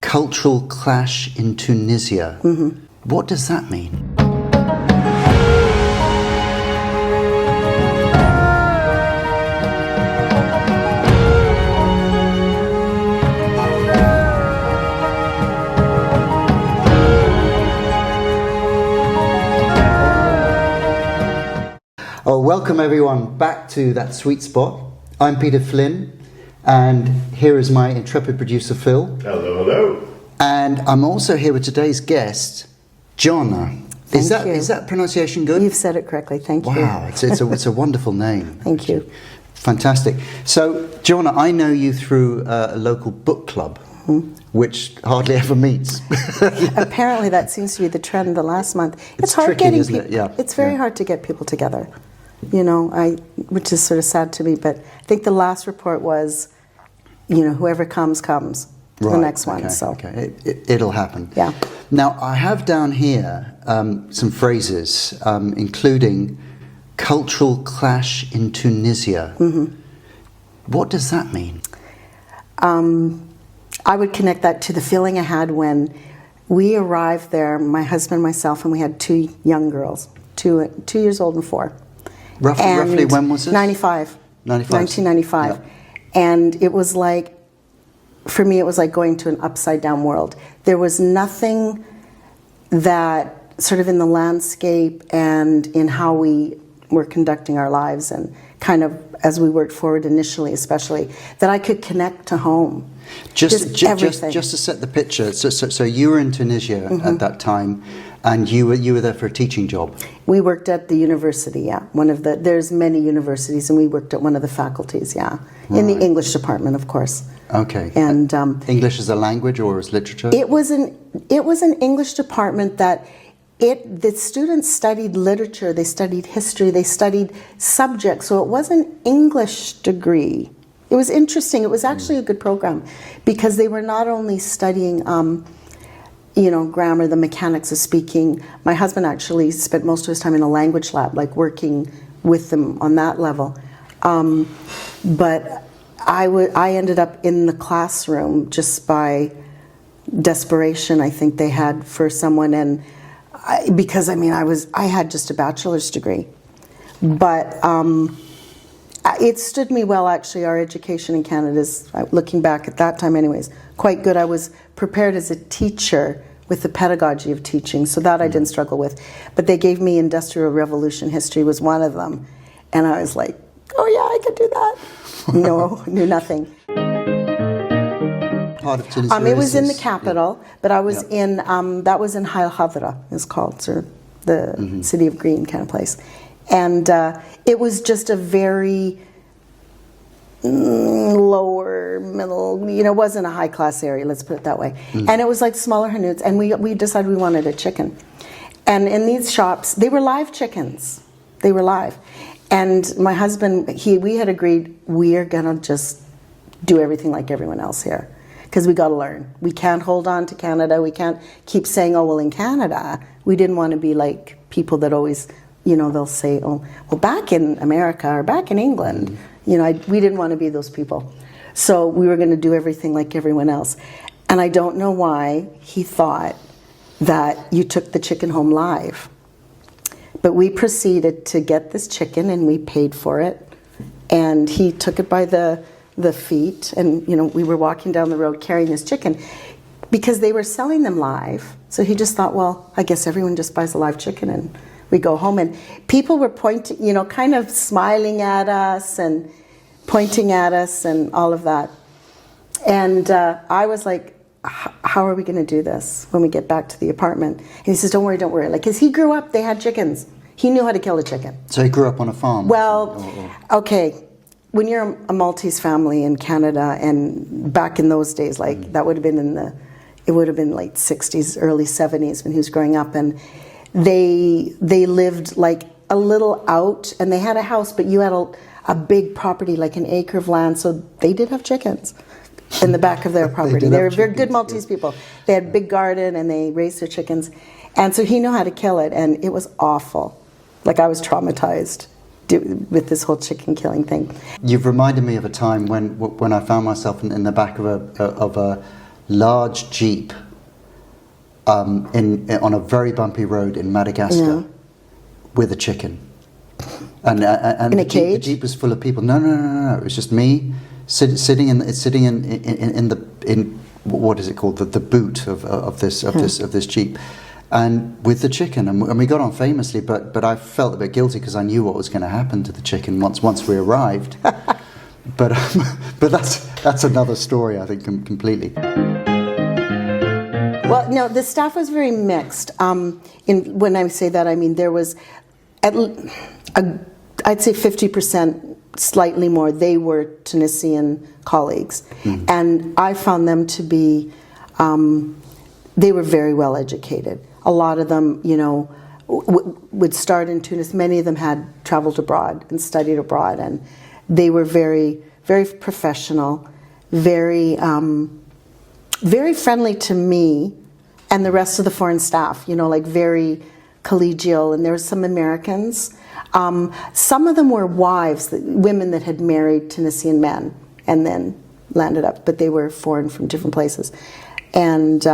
cultural clash in Tunisia. What does that mean? Oh, welcome everyone back to That Sweet Spot. I'm Peter Flynn, and here is my intrepid producer Phil. Hello, hello. And I'm also here with today's guest, Jonna. Is that pronunciation good? You've said it correctly, thank you. Wow, it's a wonderful name. Thank you. Fantastic. So, Jonna, I know you through a local book club, which hardly ever meets. Apparently that seems to be the trend the last month. It's hard tricky, getting isn't it? people. Yeah. It's very hard to get people together. You know, which is sort of sad to me, but I think the last report was, whoever comes to the next one. Okay, so okay. It'll happen. Yeah. Now, I have down here some phrases, including cultural clash in Tunisia. What does that mean? I would connect that to the feeling I had when we arrived there, my husband, myself, and we had two young girls, 2 years old and 4. Roughly when was this? 1995. Yeah. And it was like, for me, it was like going to an upside down world. There was nothing that sort of in the landscape and in how we were conducting our lives and kind of as we worked forward initially, especially, that I could connect to home. Just everything. Just to set the picture, so you were in Tunisia at that time, and you were there for a teaching job. We worked at the university, yeah. There's many universities, and we worked at one of the faculties, yeah. In the English department, of course. Okay. And English as a language or as literature? It was an English department that the students studied literature, they studied history, they studied subjects, so it was an English degree. It was interesting. It was actually a good program because they were not only studying, grammar, the mechanics of speaking. My husband actually spent most of his time in a language lab, like working with them on that level. But I ended up in the classroom just by desperation. I think they had for someone, and because I had just a bachelor's degree, but. It stood me well, actually. Our education in Canada is, looking back at that time anyways, quite good. I was prepared as a teacher with the pedagogy of teaching, so that I didn't struggle with. But they gave me Industrial Revolution history was one of them. And I was like, oh yeah, I could do that. No, knew nothing. Part of Tunisia it was in the capital, but I was in, that was in Hail Hadra, it's called, sort of the City of Green kind of place. And it was just a very lower, middle, it wasn't a high-class area, let's put it that way. And it was like smaller hanouts, and we decided we wanted a chicken. And in these shops, they were live chickens. They were live. And my husband, we had agreed, we are going to just do everything like everyone else here. Because we got to learn. We can't hold on to Canada. We can't keep saying, oh, well, in Canada. We didn't want to be like people that always... they'll say, oh, well, back in America or back in England, we didn't want to be those people. So we were going to do everything like everyone else. And I don't know why he thought that you took the chicken home live. But we proceeded to get this chicken and we paid for it. And he took it by the feet and, we were walking down the road carrying this chicken because they were selling them live. So he just thought, well, I guess everyone just buys a live chicken and we go home, and people were pointing, kind of smiling at us and pointing at us and all of that. And I was like, how are we going to do this when we get back to the apartment? And he says, don't worry. Like, because he grew up, they had chickens. He knew how to kill a chicken. So he grew up on a farm? Well, okay. When you're a Maltese family in Canada, and back in those days, like that would have been it would have been late 60s, early 70s when he was growing up, and they lived like a little out, and they had a house, but you had a big property, like an acre of land, so they did have chickens in the back of their property. They were very good Maltese people. They had a big garden, and they raised their chickens, and so he knew how to kill it, and it was awful. Like, I was traumatized with this whole chicken killing thing. You've reminded me of a time when I found myself in the back of large jeep on a very bumpy road in Madagascar with a chicken. And in a cage? The jeep was full of people. No. It was just me sitting in what is it called, the boot of this jeep, and with the chicken, and we got on famously. But I felt a bit guilty because I knew what was going to happen to the chicken once we arrived. but that's another story, I think, completely. Well, no, the staff was very mixed. When I say that, I mean there was, I'd say 50%, slightly more. They were Tunisian colleagues, and I found them to be. They were very well educated. A lot of them, would start in Tunis. Many of them had traveled abroad and studied abroad, and they were very, very professional, very. Very friendly to me and the rest of the foreign staff, like very collegial. And there were some Americans. Some of them were wives, women that had married Tunisian men and then landed up, but they were foreign from different places. And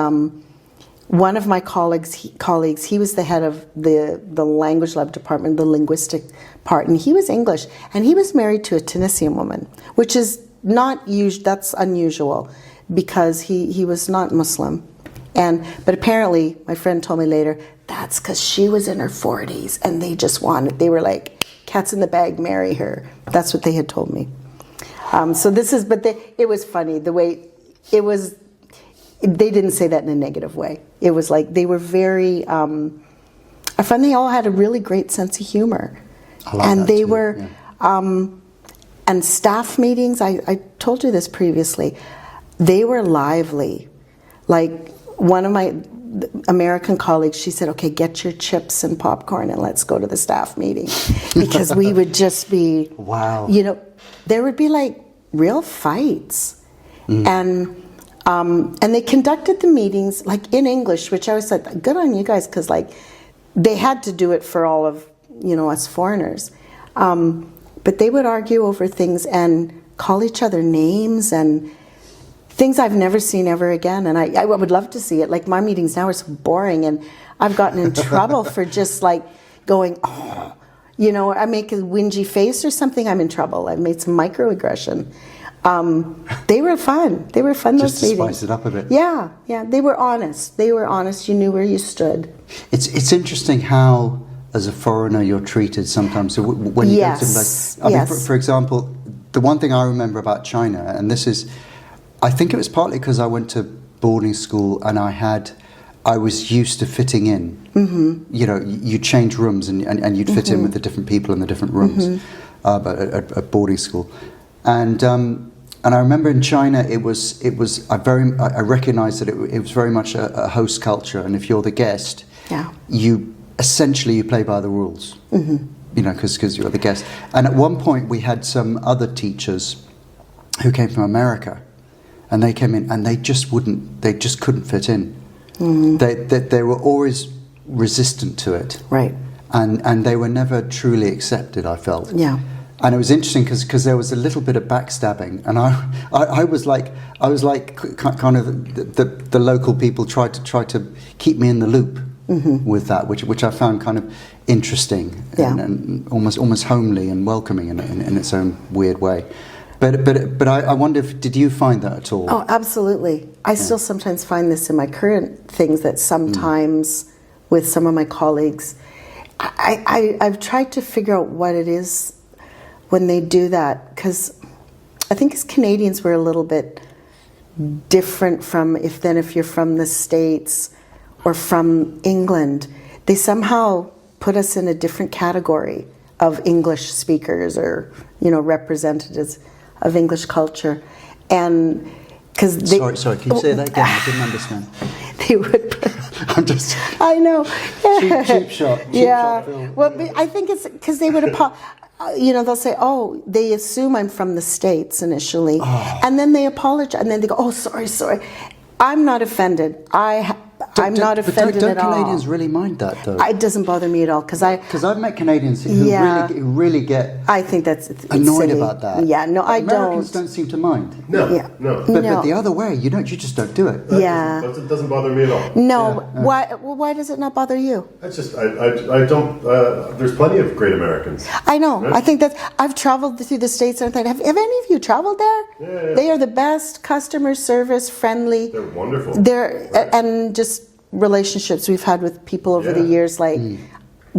one of my colleagues, he was the head of the language lab department, the linguistic part, and he was English. And he was married to a Tunisian woman, which is not usual, that's unusual. Because he was not Muslim, but apparently my friend told me later that's because she was in her 40s and they were like cats in the bag, marry her. That's what they had told me. It was funny the way it was. They didn't say that in a negative way. It was like they were very. I found they all had a really great sense of humor, and they were. Yeah. And staff meetings. I told you this previously. They were lively. Like one of my American colleagues, she said, okay, get your chips and popcorn and let's go to the staff meeting. Because we would just be, wow. There would be like real fights. And they conducted the meetings like in English, which I was like, good on you guys, because like they had to do it for all of, us foreigners. But they would argue over things and call each other names and things I've never seen ever again, and I would love to see it. Like my meetings now are so boring, and I've gotten in trouble for just like going, I make a whingy face or something, I'm in trouble. I've made some microaggression. They were fun. They were fun. Just those to meetings. Spice it up a bit. Yeah. They were honest. You knew where you stood. It's interesting how, as a foreigner, you're treated sometimes. So when you go to mean, for example, the one thing I remember about China, and this is. I think it was partly because I went to boarding school and I was used to fitting in. You change rooms and you'd fit in with the different people in the different rooms at boarding school. And I remember in China I recognized that it was very much a host culture, and if you're the guest, you play by the rules. Because you're the guest. And at one point we had some other teachers who came from America. And they came in, and they just couldn't fit in. They were always resistant to it, right? And they were never truly accepted, I felt. Yeah. And it was interesting because there was a little bit of backstabbing, and I was like kind of the local people tried to keep me in the loop with that, which I found kind of interesting and almost homely and welcoming in its own weird way. But I wonder did you find that at all? Oh, absolutely. I still sometimes find this in my current things that sometimes with some of my colleagues, I've tried to figure out what it is when they do that, because I think as Canadians we're a little bit different from if you're from the States or from England. They somehow put us in a different category of English speakers or representatives of English culture, and because they sorry, can you say that again? I didn't understand. They would. I'm just. I know. Cheap shot. Film. Well, I think it's because they would they'll say, oh, they assume I'm from the States initially, and then they apologize, and then they go, oh, sorry. I'm not offended. I I'm not offended don't at all. Canadians really mind that, though? It doesn't bother me at all, because I've met Canadians who really get I think that's annoyed silly. about that. Yeah, no, I Americans don't seem to mind. No, Yeah. no. But the other way, you just don't do it. That doesn't bother me at all. No, why does it not bother you? That's just I don't. There's plenty of great Americans. I know. Right? I think that I've traveled through the States and I think, have any of you traveled there? Yeah. They are the best, customer service, friendly. They're wonderful. And just relationships we've had with people over the years, like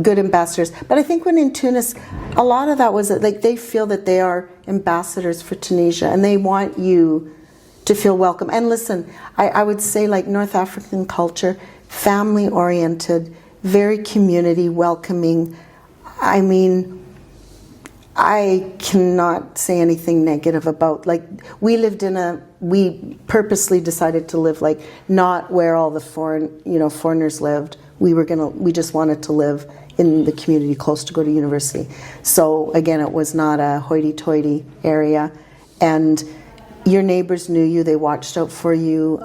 good ambassadors. But I think when in Tunis, a lot of that was that, like, they feel that they are ambassadors for Tunisia and they want you to feel welcome. And listen, I would say, like, North African culture, family oriented, very community welcoming. I mean, I cannot say anything negative about, like, we purposely decided to live, like, not where all the foreigners lived. We just wanted to live in the community close to go to university. So again, it was not a hoity-toity area, and your neighbors knew you, they watched out for you,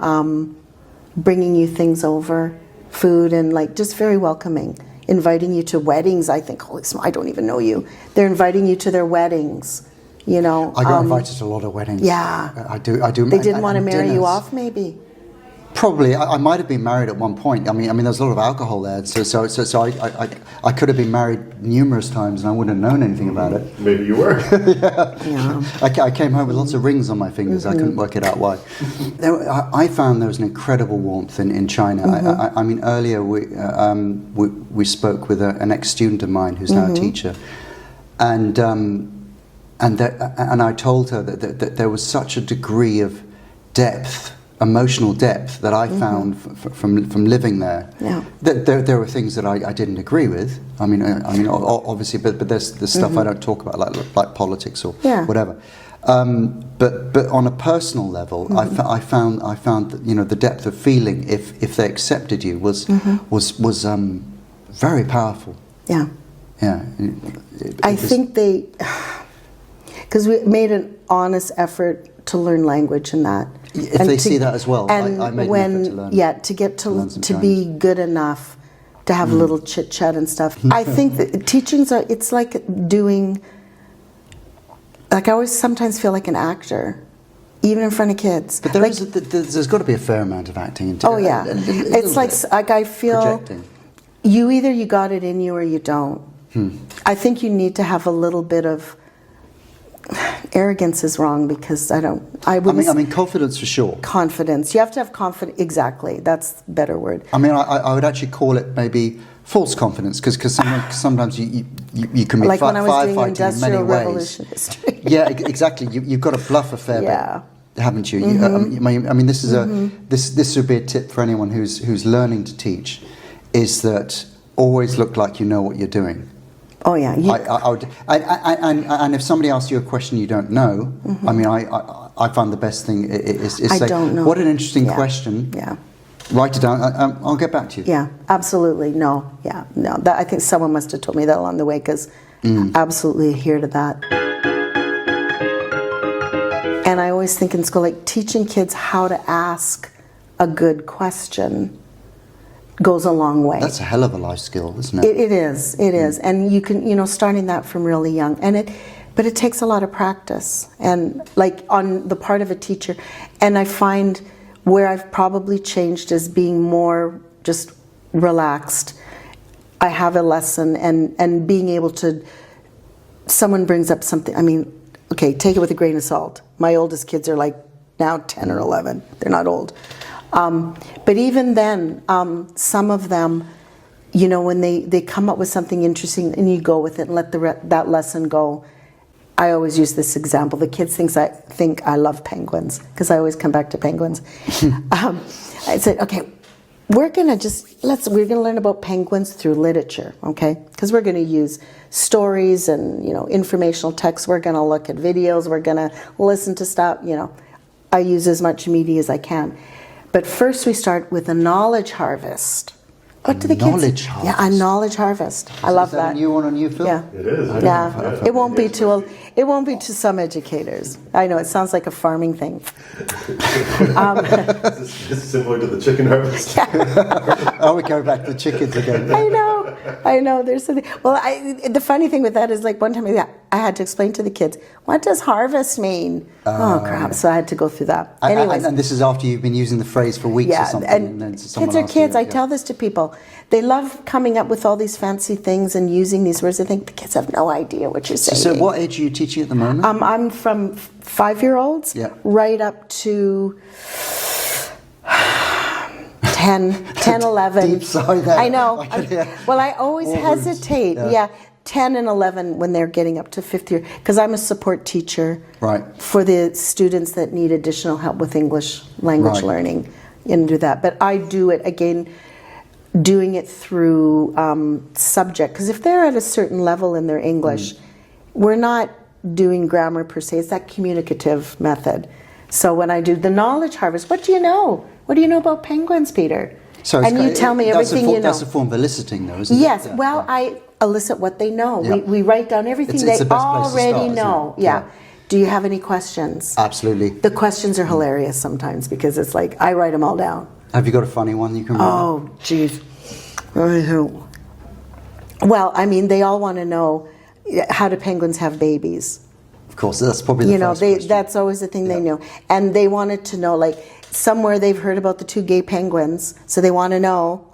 bringing you things over, food, and, like, just very welcoming. Inviting you to weddings. I think, holy smokes, I don't even know you. They're inviting you to their weddings, you know. I got invited to a lot of weddings. Yeah. I do. They didn't want to marry you off, maybe? Probably. I might have been married at one point. I mean, there's a lot of alcohol there, so I could have been married numerous times and I wouldn't have known anything about it. Maybe you were. Yeah. I came home with lots of rings on my fingers. I couldn't work it out why. I found there was an incredible warmth in China. I mean, earlier we spoke with an ex-student of mine who's now a teacher, and I told her that there was such a degree of depth, emotional depth, that I found from living there. Yeah. That there were things that I didn't agree with. I mean, obviously, but there's stuff I don't talk about, like politics or whatever. But on a personal level, I found that, you know, the depth of feeling, if they accepted you, was very powerful. Yeah. Yeah. I think because we made an honest effort to learn language in that. If they see that as well, I made an effort to learn. Yeah, to be good enough to have a little chit chat and stuff. I think that teachings it's like doing. Like, I always sometimes feel like an actor, even in front of kids. But there's got to be a fair amount of acting. Oh yeah, it's like I feel projecting. You got it in you or you don't. I think you need to have a little bit of arrogance is wrong, because I mean confidence for sure. Confidence. You have to have confidence. Exactly. That's a better word. I mean, I would actually call it maybe false confidence, because sometimes you can be like when I was doing firefighting in many Industrial ways. Revolution history. Yeah, exactly. You've got to bluff a fair bit, haven't you? I mean, this is this would be a tip for anyone who's learning to teach, is that always look like you know what you're doing. Oh yeah. I would, and if somebody asks you a question you don't know, I mean, I find the best thing is say, don't know. What an interesting question. Yeah. Write it down. I'll get back to you. Yeah, absolutely. No. Yeah, no. I think someone must have told me that along the way, because I absolutely adhere to that. And I always think in school, like, teaching kids how to ask a good question goes a long way. That's a hell of a life skill, isn't it? It is. It is. And you can, starting that from really young. But it takes a lot of practice, and, like, on the part of a teacher. And I find where I've probably changed is being more just relaxed. I have a lesson, and being able to, someone brings up something, I mean, okay, take it with a grain of salt. My oldest kids are like now 10 or 11. They're not old. But even then, some of them, when they come up with something interesting and you go with it and let that lesson go. I always use this example. The kids think I love penguins, because I always come back to penguins. I said, okay, we're gonna learn about penguins through literature, okay? Because we're gonna use stories and informational texts. We're gonna look at videos. We're gonna listen to stuff. I use as much media as I can. But first we start with a knowledge harvest. What do the kids? Knowledge harvest. Yeah, a knowledge harvest. I love Is that a new one on you, Phil? Yeah. It is. Yeah. It won't be to some educators. I know it sounds like a farming thing. This is similar to the chicken harvest. Oh, we go back to chickens again. I know. There's something. Well, the funny thing with that is, like, one time I had to explain to the kids, what does harvest mean? Oh crap! So I had to go through that. Anyways, and this is after you've been using the phrase for weeks or something. And then kids are kids. I tell this to people. They love coming up with all these fancy things and using these words. I think the kids have no idea what you're saying. So what age are you teaching at the moment? I'm from 5-year-olds right up to 10, 11. Deep sigh there. I know. Well, I always All hesitate. Yeah. 10 and 11 when they're getting up to 5th year, because I'm a support teacher for the students that need additional help with English language learning and do that. But I do it, again, doing it through subject, because if they're at a certain level in their English, we're not doing grammar per se, it's that communicative method. So when I do the knowledge harvest, what do you know? What do you know about penguins, Peter? So and you tell me everything you know. That's a form of eliciting, though, isn't it? Yes, well, I elicit what they know. We write down everything they already know. Yeah. Do you have any questions? Absolutely. The questions are hilarious sometimes, because it's like, I write them all down. Have you got a funny one you can remember? Oh, geez. Well, I mean, they all want to know, how do penguins have babies? Of course, that's probably the first question. That's always the thing they know. And they wanted to know, like, somewhere they've heard about the 2 gay penguins, so they want to know,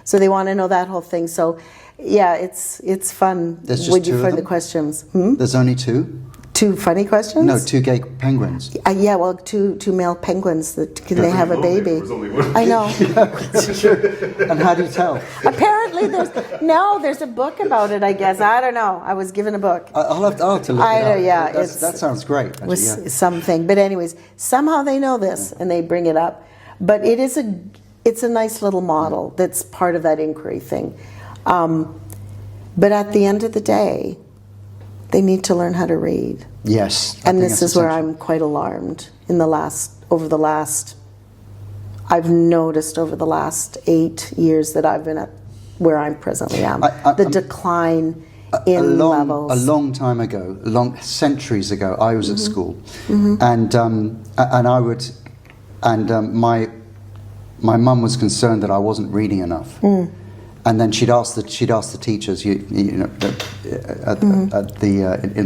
so they want to know that whole thing. So, yeah, it's fun. There's just when 2 you of find the them? questions. There's only 2? 2 funny questions? No, 2 gay penguins. Yeah, well, two male penguins. Can they have a baby? There's only one. I know. And how do you tell? Apparently, there's a book about it, I guess. I don't know. I was given a book. I'll have to look it up. I know, yeah. That sounds great. Actually, with something. But anyways, somehow they know this and they bring it up. But it's a nice little model that's part of that inquiry thing. But at the end of the day, they need to learn how to read. Yes. And this is where I'm quite alarmed. I've noticed over the last 8 years that I've been at where I presently am, the decline in levels. A long time ago, centuries ago, I was at school, and I would, my mum was concerned that I wasn't reading enough. And then she'd ask the teachers, in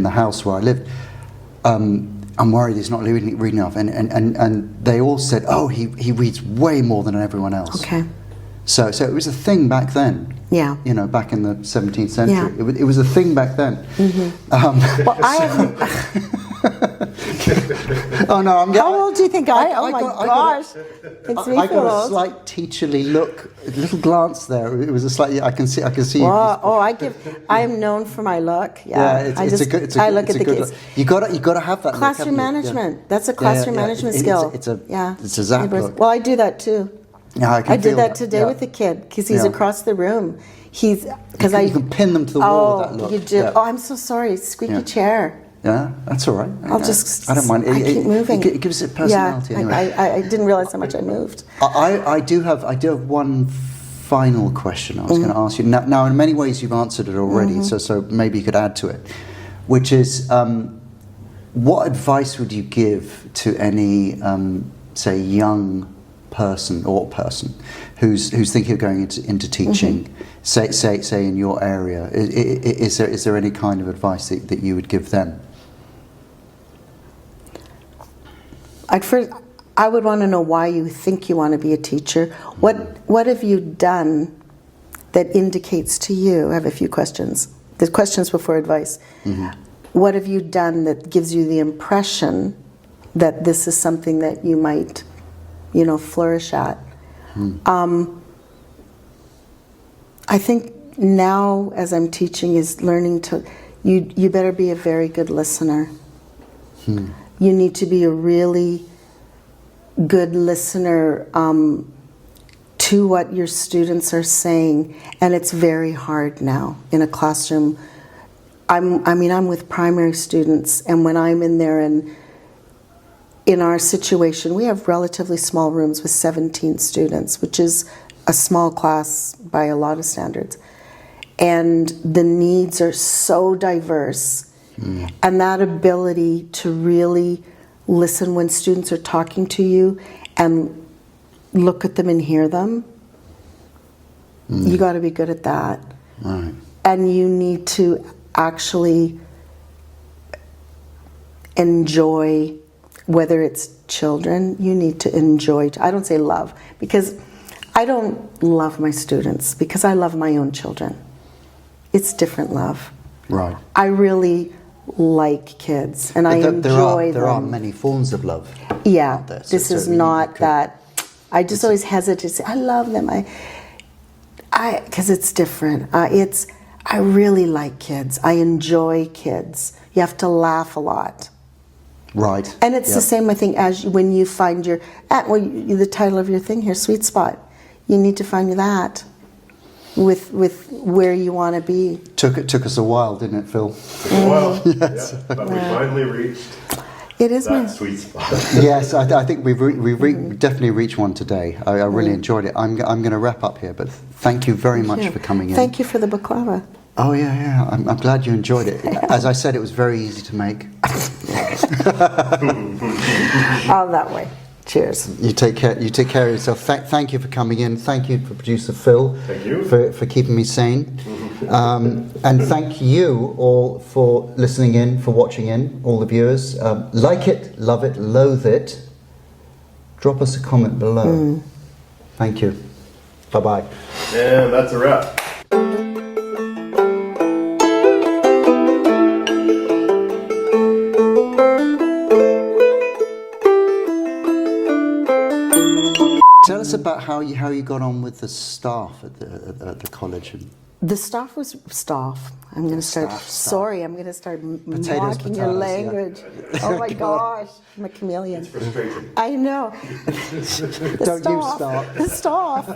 the house where I lived, I'm worried he's not reading enough, and they all said, oh, he reads way more than everyone else. Okay. So it was a thing back then. Yeah. Back in the 17th century, Yeah. it was a thing back then. Well, I have. Oh no! How old do you think I? Oh my gosh! I got a slight teacherly look, a little glance there. It was a slight. I can see. Well, I am known for my look. Yeah, I look at the kids. You got to have that classroom look, management. Yeah. That's a classroom management skill. It's a zap look. Well, I do that too. Yeah, I did that today with the kid because he's across the room. You can pin them to the wall with that look. You do. Yeah. Oh, I'm so sorry. Squeaky chair. Yeah, that's all right. I don't mind. I keep moving. It gives it personality. Yeah, anyway. I didn't realize how much I moved. I do have one final question I was going to ask you. Now, in many ways, you've answered it already. So maybe you could add to it, which is, what advice would you give to any, say, young person who's thinking of going into teaching, say in your area? Is there any kind of advice that you would give them? I would want to know why you think you want to be a teacher. What have you done that indicates to you? I have a few questions. There's questions before advice. What have you done that gives you the impression that this is something that you might, flourish at? I think now, as I'm teaching, is learning to. You better be a very good listener. You need to be a really good listener to what your students are saying, and it's very hard now in a classroom. I'm with primary students, and when I'm in there, and in our situation, we have relatively small rooms with 17 students, which is a small class by a lot of standards. And the needs are so diverse. And that ability to really listen when students are talking to you and look at them and hear them, you got to be good at that. Right. And you need to actually enjoy, whether it's children, you need to enjoy. I don't say love, because I don't love my students, because I love my own children. It's different love. Right. I really like kids, and I enjoy them. There are many forms of love. Yeah, out there, this is not that. I just always hesitate to say I love them. Because it's different. I really like kids. I enjoy kids. You have to laugh a lot. Right. And it's the same, I think, as when you find your, the title of your thing here, Sweet Spot. You need to find that with where you want to be. Took us a while, didn't it, Phil? Took a while, yes. But we finally reached that sweet spot. Yes, I think we've definitely reached one today. I really enjoyed it. I'm going to wrap up here, but thank you very much for coming in. Thank you for the baklava. Oh yeah. I'm glad you enjoyed it. As I said, it was very easy to make. All that way. Cheers. You take care of yourself. Thank you for coming in. Thank you for producer Phil. Thank you for keeping me sane. And thank you all for listening in, for watching in, all the viewers. Like it, love it, loathe it. Drop us a comment below. Thank you. Bye-bye. And that's a wrap. Tell us about how you got on with the staff at the college. The staff was staff. I'm going to start. Staff. Sorry, I'm going to start mocking your language. Yeah. Oh my gosh, I'm a chameleon. It's frustrating. I know. Don't you start. The staff.